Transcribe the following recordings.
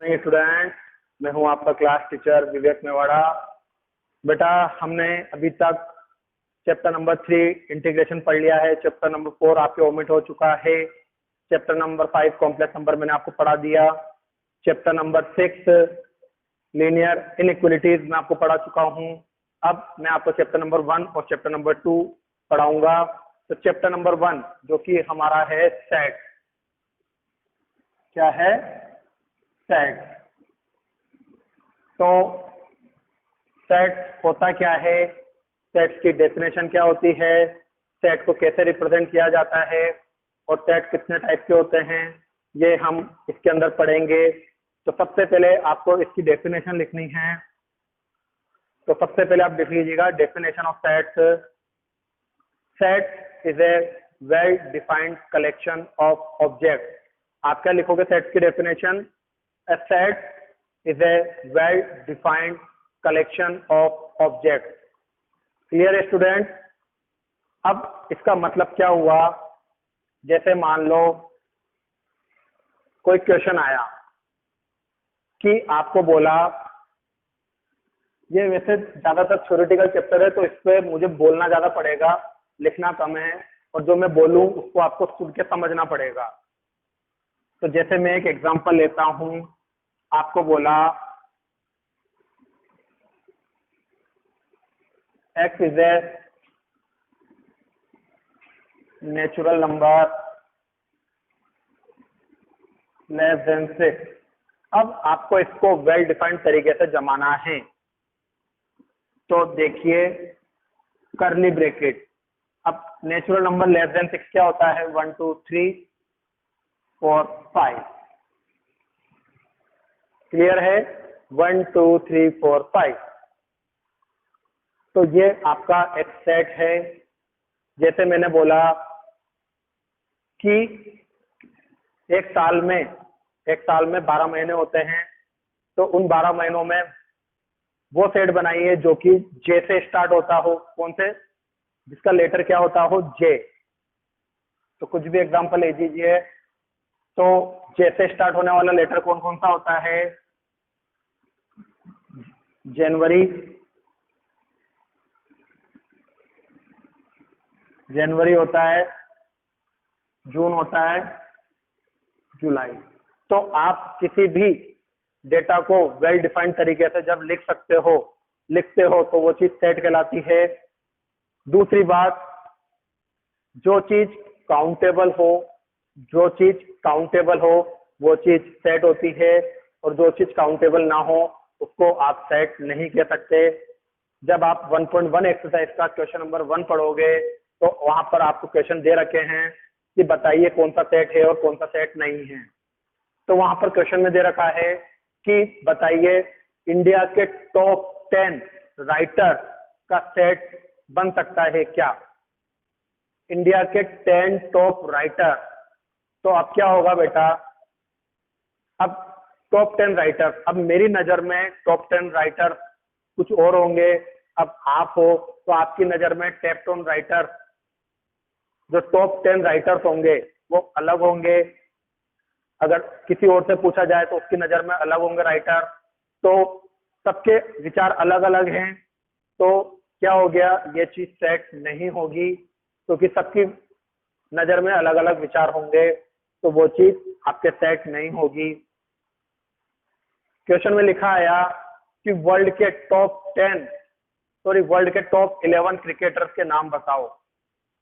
Student, मैं हूं आपका क्लास टीचर विवेक मेवाड़ा। बेटा, हमने अभी तक चैप्टर नंबर 3 इंटीग्रेशन पढ़ लिया है। चैप्टर नंबर 4 आपके ओमिट हो चुका है। चैप्टर नंबर 5 कॉम्प्लेक्स नंबर मैंने आपको पढ़ा दिया। चैप्टर नंबर 6 लीनियर इनइक्वालिटीज मैं आपको पढ़ा चुका हूं। अब मैं आपको चैप्टर नंबर 1 और चैप्टर नंबर 2 पढ़ाऊंगा। तो चैप्टर नंबर 1 जो कि हमारा है सेट। क्या है? सेट। तो सेट होता क्या है, सेट की डेफिनेशन क्या होती है, सेट को कैसे रिप्रेजेंट किया जाता है और सेट कितने टाइप के होते हैं, ये हम इसके अंदर पढ़ेंगे। तो सबसे पहले आपको इसकी डेफिनेशन लिखनी है। तो सबसे पहले आप लिख लीजिएगा definition of sets. Set is a well defined collection of object. आप क्या लिखोगे सेट की definition? A set is a well-defined collection of objects. Clear है स्टूडेंट? अब इसका मतलब क्या हुआ? जैसे मान लो कोई क्वेश्चन आया कि आपको बोला, ये वैसे ज्यादातर थ्योरेटिकल चैप्टर है तो इस पे मुझे बोलना ज्यादा पड़ेगा, लिखना कम है, और जो मैं बोलूं उसको आपको सुन के समझना पड़ेगा। तो जैसे मैं एक एग्जांपल लेता हूं, आपको बोला x is a natural number less than 6। अब आपको इसको वेल डिफाइंड तरीके से जमाना है। तो देखिए करली ब्रैकेट। अब नेचुरल नंबर लेस देन 6 क्या होता है? 1 2 3 4 5। क्लियर है? 1 2 3 4 5। तो ये आपका एक सेट है। जैसे मैंने बोला कि एक साल में 12 महीने होते हैं, तो उन 12 महीनों में वो सेट बनाइए जो कि जे से स्टार्ट होता हो। कौन से? जिसका लेटर क्या होता हो? जे। तो कुछ भी एग्जांपल ले दीजिए। तो जे से स्टार्ट होने वाला लेटर कौन कौन सा होता है? जनवरी, होता है, जून होता है, जुलाई। तो आप किसी भी डेटा को वेल डिफाइंड तरीके से जब लिखते हो तो वो चीज सेट कहलाती है। दूसरी बात, जो चीज काउंटेबल हो वो चीज सेट होती है, और जो चीज काउंटेबल ना हो उसको आप सेट नहीं कह सकते। जब आप 1.1 एक्सरसाइज का क्वेश्चन नंबर 1 पढ़ोगे तो वहां पर आपको क्वेश्चन दे रखे हैं कि बताइए कौन सा सेट है और कौन सा सेट नहीं है। तो वहां पर क्वेश्चन में दे रखा है कि बताइए इंडिया के टॉप 10 राइटर का सेट बन सकता है क्या? इंडिया के 10 टॉप राइटर। तो अब क्या होगा बेटा? अब टॉप 10 राइटर, अब मेरी नजर में टॉप 10 राइटर कुछ और होंगे। अब आप हो तो आपकी नजर में टॉप 10 राइटर, जो टॉप 10 राइटर्स होंगे वो अलग होंगे। अगर किसी और से पूछा जाए तो उसकी नजर में अलग होंगे राइटर। तो सबके विचार अलग अलग हैं। तो क्या हो गया? ये चीज सेट नहीं होगी, क्योंकि सबकी नजर में अलग अलग विचार होंगे, तो वो चीज आपके सेट नहीं होगी। क्वेश्चन में लिखा आया कि वर्ल्ड के टॉप 11 क्रिकेटर्स के नाम बताओ।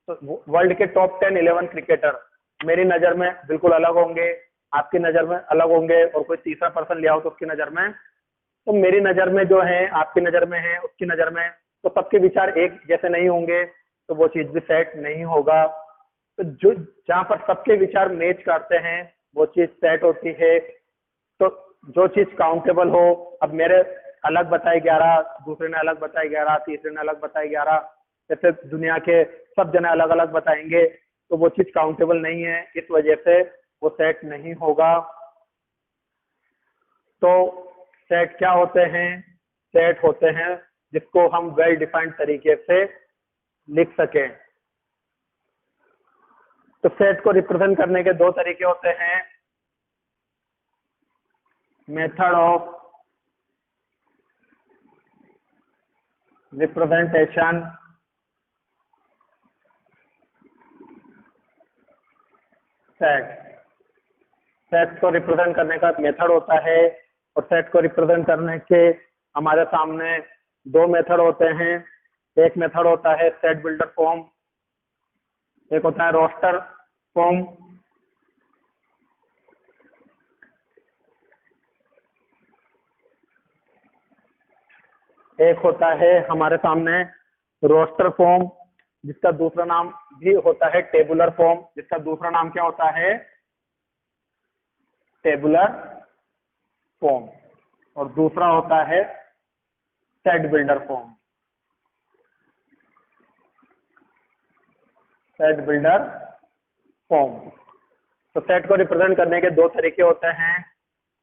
तो वर्ल्ड के टॉप 10 11 क्रिकेटर मेरी नजर में बिल्कुल अलग होंगे, आपकी नजर में अलग होंगे, और कोई तीसरा पर्सन लिया हो तो उसकी नजर में, तो मेरी नजर में जो है, आपकी नजर में है, उसकी नजर में, तो सबके विचार एक जैसे नहीं होंगे, तो वो चीज भी सेट नहीं होगा। तो जो जहां पर सबके विचार मैच करते हैं वो चीज सेट होती है। तो जो चीज काउंटेबल हो, अब मेरे अलग बताए 11, दूसरे ने अलग बताए 11, तीसरे ने अलग बताए 11, जैसे दुनिया के सब जने अलग अलग बताएंगे, तो वो चीज काउंटेबल नहीं है, इस वजह से वो सेट नहीं होगा। तो सेट क्या होते हैं? सेट होते हैं जिसको हम वेल डिफाइंड तरीके से लिख सकें। तो सेट को रिप्रेजेंट करने के दो तरीके होते हैं। मेथड ऑफ रिप्रेजेंटेशन सेट को रिप्रेजेंट करने का मेथड होता है, और सेट को रिप्रेजेंट करने के हमारे सामने दो मेथड होते हैं। एक मेथड होता है सेट बिल्डर फॉर्म, एक होता है रोस्टर फॉर्म। एक होता है हमारे सामने रोस्टर फॉर्म, जिसका दूसरा नाम भी होता है टेबुलर फॉर्म, जिसका दूसरा नाम क्या होता है, टेबुलर फॉर्म, और दूसरा होता है set builder form, set builder form. तो सेट को रिप्रेजेंट करने के दो तरीके होते हैं,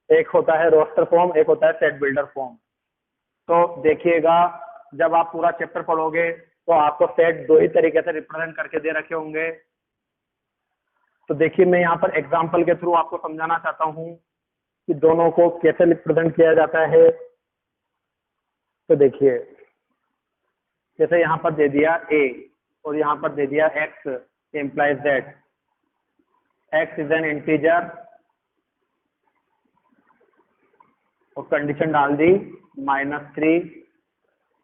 एक होता है रोस्टर फॉर्म, एक होता है सेट बिल्डर फॉर्म। तो देखिएगा, जब आप पूरा चैप्टर पढ़ोगे तो आपको सेट दो ही तरीके से रिप्रेजेंट करके दे रखे होंगे। तो देखिए, मैं यहाँ पर एग्जांपल के थ्रू आपको समझाना चाहता हूँ कि दोनों को कैसे रिप्रेजेंट किया जाता है। तो देखिए, जैसे यहाँ पर दे दिया a और यहाँ पर दे दिया x, implies that x is an integer, और कंडीशन डाल दी -3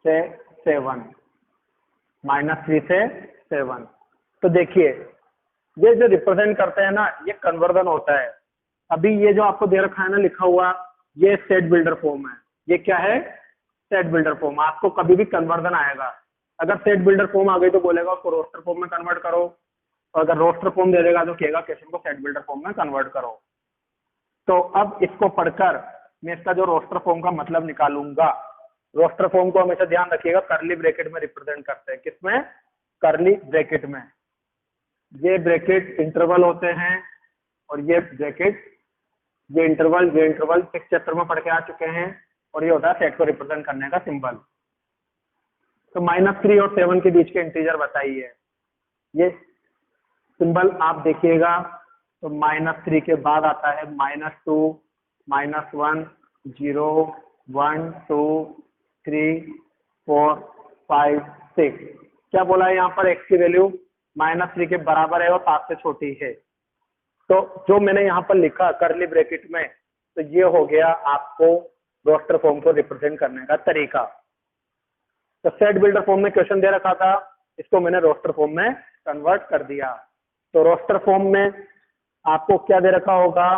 से 7, -3 से 7। तो देखिए, ये जो रिप्रेजेंट करते हैं ना, ये कन्वर्जन होता है। अभी ये जो आपको दे रखा है ना लिखा हुआ, ये सेट बिल्डर फॉर्म है। ये क्या है, सेट बिल्डर फॉर्म। आपको कभी भी कन्वर्जन आएगा, अगर सेट बिल्डर फॉर्म आ गई तो बोलेगा उसको रोस्टर फॉर्म में कन्वर्ट करो, और अगर रोस्टर फॉर्म दे देगा तो कहेगा क्वेश्चन को सेट बिल्डर फॉर्म में कन्वर्ट करो। तो अब इसको पढ़कर मैं इसका जो रोस्टर फॉर्म का मतलब निकालूंगा। रोस्टर फॉर्म को हमेशा ध्यान रखिएगा, करली ब्रैकेट में रिप्रेजेंट करते हैं। किसमें, करली ब्रैकेट में। ये ब्रैकेट इंटरवल होते हैं, और ये ब्रैकेट, ये इंटरवल 6 चैप्टर में पढ़ के आ चुके हैं, और ये होता है सेट को रिप्रेजेंट करने का सिंबल। तो -3 और 7 के बीच के इंटीजर बताइए। ये सिंबल आप देखिएगा, तो -3 के बाद आता है -2, -1, 0, 1, 2, 3, 4, 5, 6। क्या बोला है यहाँ पर, x की वैल्यू -3 के बराबर है और 7 से छोटी है। तो जो मैंने यहाँ पर लिखा करली ब्रैकेट में, तो ये हो गया आपको रोस्टर फॉर्म को रिप्रेजेंट करने का तरीका। तो सेट बिल्डर फॉर्म में क्वेश्चन दे रखा था, इसको मैंने रोस्टर फॉर्म में कन्वर्ट कर दिया। तो रोस्टर फॉर्म में आपको क्या दे रखा होगा,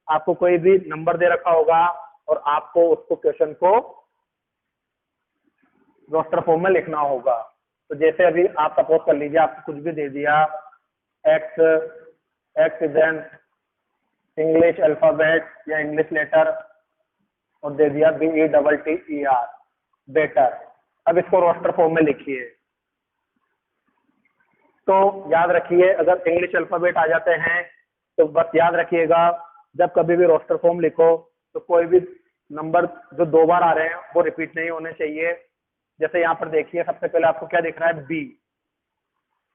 आपको कोई भी नंबर दे रखा होगा, और आपको उसको क्वेश्चन को रोस्टर फॉर्म में लिखना होगा। तो जैसे अभी आप सपोज कर लीजिए, आपको कुछ भी दे दिया, x is an English alphabet या इंग्लिश लेटर, और दे दिया BETTER, बेटर। अब इसको रोस्टर फॉर्म में लिखिए। तो याद रखिए, अगर इंग्लिश अल्फाबेट आ जाते हैं तो बस याद रखिएगा, जब कभी भी रोस्टर फॉर्म लिखो तो कोई भी नंबर जो 2 बार आ रहे हैं वो रिपीट नहीं होने चाहिए। जैसे यहाँ पर देखिए, सबसे पहले आपको क्या दिख रहा है,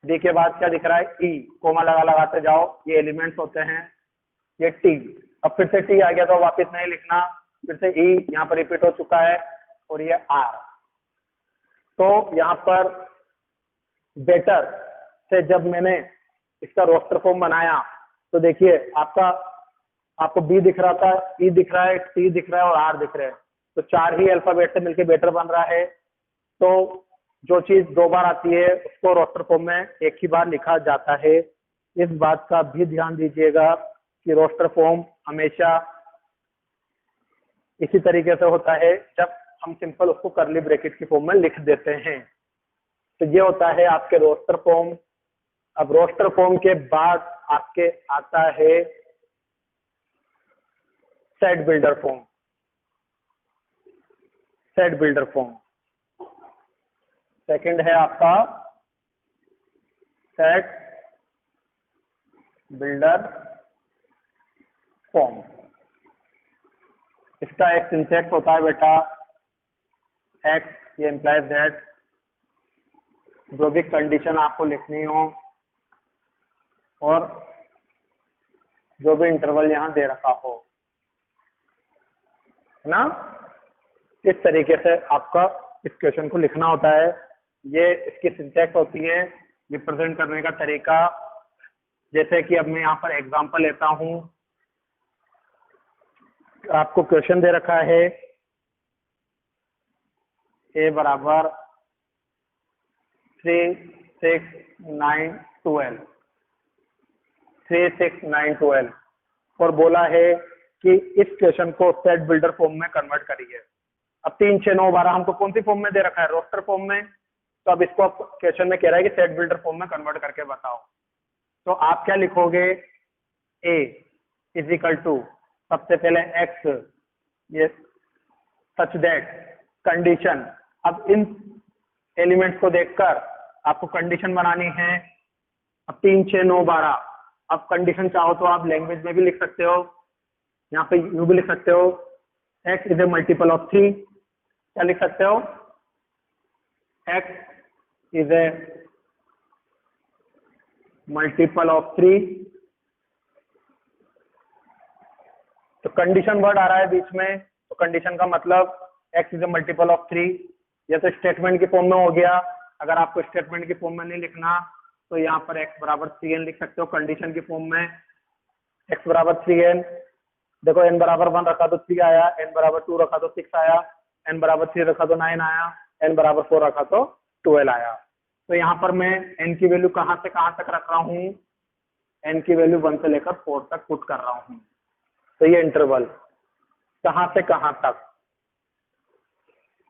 बी के बाद क्या दिख रहा है, ई, कोमा लगाते जाओ, ये एलिमेंट्स होते हैं। ये टी, अब फिर से टी आ गया तो वापस नहीं लिखना, फिर से ई यहाँ पर रिपीट हो चुका है, और ये आर। तो यहाँ पर बेटर से जब मैंने इसका रोस्टर फॉर्म बनाया, तो देखिए आपको बी दिख रहा था, ई दिख रहा है, टी दिख रहा है और आर दिख रहे हैं। तो 4 ही अल्फाबेट से मिलकर बेटर बन रहा है। तो जो चीज 2 बार आती है उसको रोस्टर फॉर्म में एक ही बार लिखा जाता है। इस बात का भी ध्यान दीजिएगा कि रोस्टर फॉर्म हमेशा इसी तरीके से होता है, जब हम सिंपल उसको करली ब्रैकेट की फॉर्म में लिख देते हैं। तो ये होता है आपके रोस्टर फॉर्म। अब रोस्टर फॉर्म के बाद आपके आता है set builder form. Set builder form second है आपका सेट बिल्डर फॉर्म। इसका एक सिंटैक्स होता है बेटा, एक्स, ये इंप्लाइज दैट जो भी कंडीशन आपको लिखनी हो और जो भी इंटरवल यहां दे रखा हो, है ना। इस तरीके से आपका इस क्वेश्चन को लिखना होता है। ये इसकी सिंटैक्स होती है, रिप्रेजेंट करने का तरीका। जैसे कि अब मैं यहाँ पर एग्जांपल लेता हूँ, आपको क्वेश्चन दे रखा है a बराबर 3, 6, 9, 12, 3, 6, 9, 12 और बोला है कि इस क्वेश्चन को सेट बिल्डर फॉर्म में कन्वर्ट करिए। अब 3, 6, 9, 12 हमको कौन सी फॉर्म में दे रखा है, रोस्टर फॉर्म में। तो अब इसको क्वेश्चन में कह रहा है कि सेट बिल्डर फॉर्म में कन्वर्ट करके बताओ। तो आप क्या लिखोगे, a इज इक्वल टू सबसे पहले x, ये सच दैट कंडीशन। अब इन एलिमेंट्स को देखकर आपको कंडीशन बनानी है। अब 3, 6, 9, 12, अब कंडीशन चाहो तो आप लैंग्वेज में भी लिख सकते हो, यहाँ पे यू भी लिख सकते हो, x is a multiple of 3। क्या लिख सकते हो, x is a multiple of 3। तो कंडीशन वर्ड आ रहा है बीच में, तो कंडीशन का मतलब x is a multiple of 3। या तो स्टेटमेंट की फॉर्म में हो गया, अगर आपको स्टेटमेंट की फॉर्म में नहीं लिखना तो यहाँ पर x बराबर 3n लिख सकते हो। कंडीशन की फॉर्म में x बराबर 3n, देखो n बराबर 1 रखा तो 3 आया, n बराबर 2 रखा तो 6 आया, n बराबर 3 रखा तो 9 आया, n बराबर 4 रखा तो 12 आया। तो यहाँ पर मैं n की वैल्यू कहाँ से कहाँ तक रख रहा हूँ, n की वैल्यू 1 से लेकर 4 तक पुट कर रहा हूँ। तो ये इंटरवल कहाँ से कहाँ तक,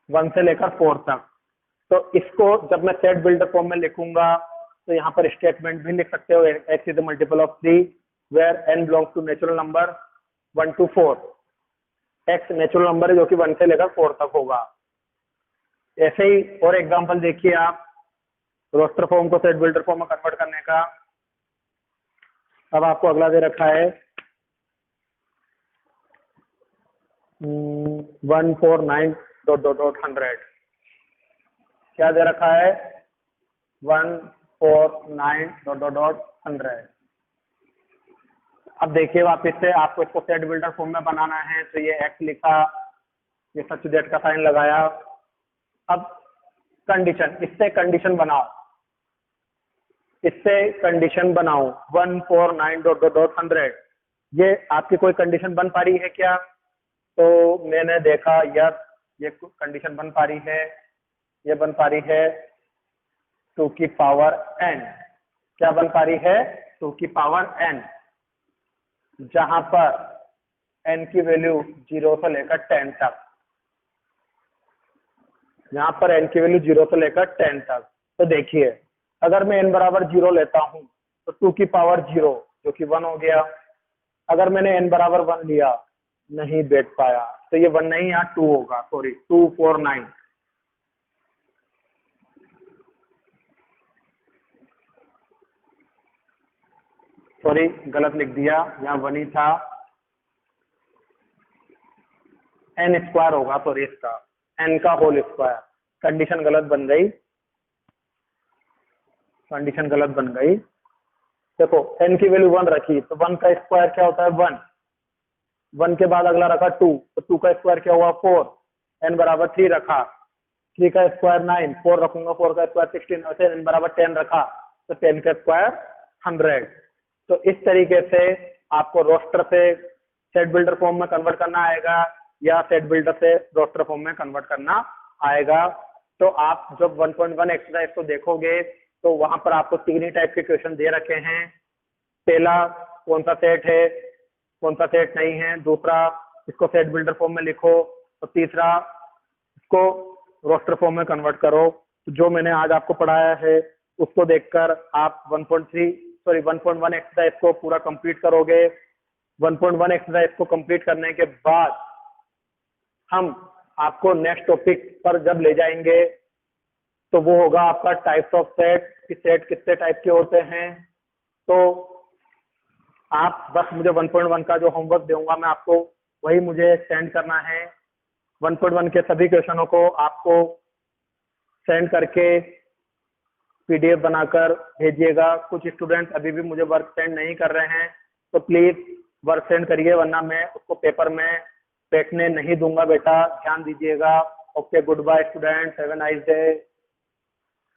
1 से लेकर 4 तक। तो इसको जब मैं सेट बिल्डर फॉर्म में लिखूंगा तो यहाँ पर स्टेटमेंट भी लिख सकते हो, x is the multiple of 3 where n belongs to natural number 1 to 4। x natural number है जो कि 1 से लेकर 4 तक होगा। ऐसे ही और एग्जांपल देखिए आप, रोस्टर फॉर्म को सेट बिल्डर फॉर्म में कन्वर्ट करने का। अब आपको अगला दे रखा है 149.100। क्या दे रखा है, 149.100। अब देखिए वापिस से आपको इसको सेट बिल्डर फॉर्म में बनाना है, तो ये x लिखा, ये सच दैट का साइन लगाया। अब कंडीशन, इससे कंडीशन बनाओ, इससे कंडीशन बनाओ 149.100। ये आपकी कोई कंडीशन बन पा रही है क्या, तो मैंने देखा यस ये कंडीशन बन पा रही है, ये बन पा रही है 2 की पावर n। क्या बन पा रही है, 2 की पावर n, जहां पर n की वैल्यू 0 से लेकर 10 तक, यहाँ पर n की वैल्यू 0 से लेकर 10 तक। तो देखिए अगर मैं n बराबर 0 लेता हूं तो 2 की पावर 0 जो कि 1 हो गया। अगर मैंने n बराबर 1 लिया, नहीं बैठ पाया, तो ये 1 नहीं, यहाँ 2 होगा, सॉरी 249। सॉरी गलत लिख दिया, यहाँ 1 ही था, n स्क्वायर होगा, सॉरी इसका n का होल स्क्वायर। कंडीशन गलत बन गई, कंडीशन गलत बन गई। देखो n की वैल्यू 1 रखी, तो 1 का स्क्वायर क्या होता है 1, 1 के बाद अगला रखा 2, तो 2 का स्क्वायर क्या हुआ 4, n बराबर 3 रखा, 3 का स्क्वायर 9, 4 रखूंगा, 4 का स्क्वायर 16, ऐसे n बराबर 10 रखा, तो 10 का स्क्वायर 100। तो इस तरीके से आपको रोस्टर से सेट बिल्डर फॉर्म में कन्वर्ट करना आएगा, या सेट बिल्डर से रोस्टर फॉर्म में कन्वर्ट करना आएगा। तो आप जब 1.1 एक्सरसाइज को देखोगे तो वहां पर आपको 3 ही टाइप के क्वेश्चन दे रखे हैं। पहला कौन सा सेट है, कौन सा सेट नहीं है, दूसरा इसको सेट बिल्डर फॉर्म में लिखो, और तीसरा इसको रोस्टर फॉर्म में कन्वर्ट करो। तो जो मैंने आज आपको पढ़ाया है उसको देखकर आप 1.1 एक्सरसाइज को पूरा कंप्लीट करोगे। 1.1 एक्सरसाइज को कंप्लीट करने के बाद हम आपको नेक्स्ट टॉपिक पर जब ले जाएंगे तो वो होगा आपका टाइप्स ऑफ सेट, कि सेट कितने टाइप के होते हैं। तो आप बस मुझे 1.1 का जो होमवर्क दूंगा मैं आपको, वही मुझे सेंड करना है। 1.1 के सभी क्वेश्चनों को आपको सेंड करके पीडीएफ बनाकर भेजिएगा। कुछ स्टूडेंट अभी भी मुझे वर्क सेंड नहीं कर रहे हैं, तो प्लीज वर्क सेंड करिए, वरना मैं उसको पेपर में फेंकने नहीं दूंगा बेटा, ध्यान दीजिएगा। Okay, good bye students, have a nice day.